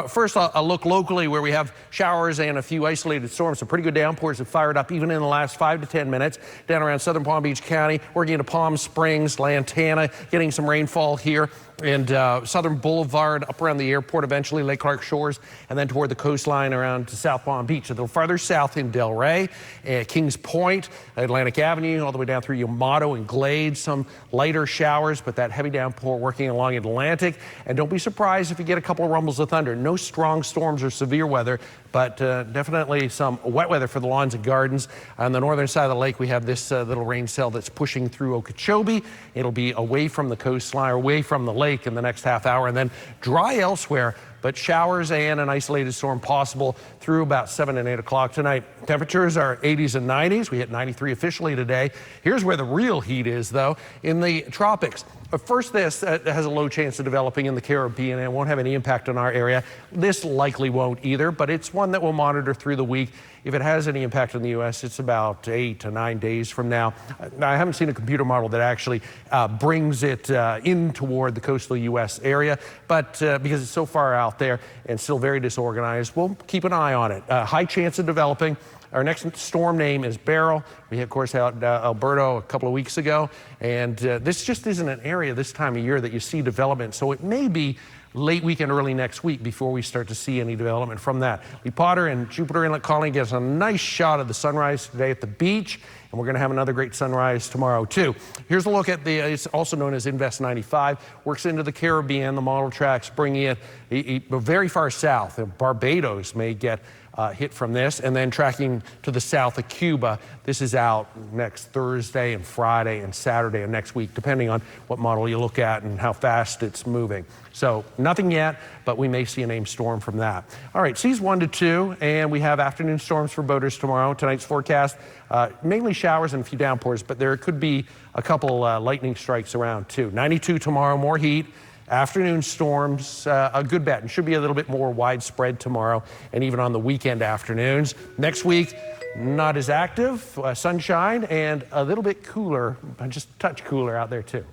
First, I'll look locally where we have showers and a few isolated storms. Some pretty good downpours have fired up even in the last 5 to 10 minutes down around southern Palm Beach County, working into Palm Springs, Lantana, getting some rainfall here, and Southern Boulevard up around the airport, eventually Lake Clark Shores, and then toward the coastline around to South Palm Beach. A little farther south in Delray, Kings Point, Atlantic Avenue, all the way down through Yamato and Glade. Some lighter showers, but that heavy downpour working along Atlantic. And don't be surprised if you get a couple of rumbles of thunder. No strong storms or severe weather, but definitely some wet weather for the lawns and gardens. On the northern side of the lake, we have this little rain cell that's pushing through Okeechobee. It'll be away from the coastline, away from the lake in the next half hour, and then dry elsewhere, but showers and an isolated storm possible through about 7 and 8 o'clock tonight. Temperatures are 80s and 90s. We hit 93 officially today. Here's where the real heat is, though, in the tropics. First, this has a low chance of developing in the Caribbean and won't have any impact on our area. This likely won't either, but it's one that we'll monitor through the week. If it has any impact on the U.S., it's about 8 to 9 days from now. I haven't seen a computer model that actually brings it in toward the coastal U.S. area, but because it's so far out there and still very disorganized, we'll keep an eye on it. High chance of developing. Our next storm name is Beryl. We, of course, had Alberto a couple of weeks ago, and this just isn't an area this time of year that you see development, so it may be late weekend, early next week before we start to see any development from that. Lee Potter and Jupiter Inlet Colony gets a nice shot of the sunrise today at the beach, and we're going to have another great sunrise tomorrow, too. Here's a look at it's also known as Invest 95, works into the Caribbean. The model tracks bringing it very far south. Barbados may get hit from this, and then tracking to the south of Cuba. This is out next Thursday and Friday and Saturday of next week, depending on what model you look at and how fast it's moving. So nothing yet, but we may see a named storm from that. All right, seas 1 to 2, and we have afternoon storms for boaters tomorrow. Tonight's forecast, mainly showers and a few downpours, but there could be a couple lightning strikes around too. 92 tomorrow, more heat. Afternoon storms, a good bet, and should be a little bit more widespread tomorrow and even on the weekend afternoons. Next week, not as active, sunshine and a little bit cooler, just a touch cooler out there too.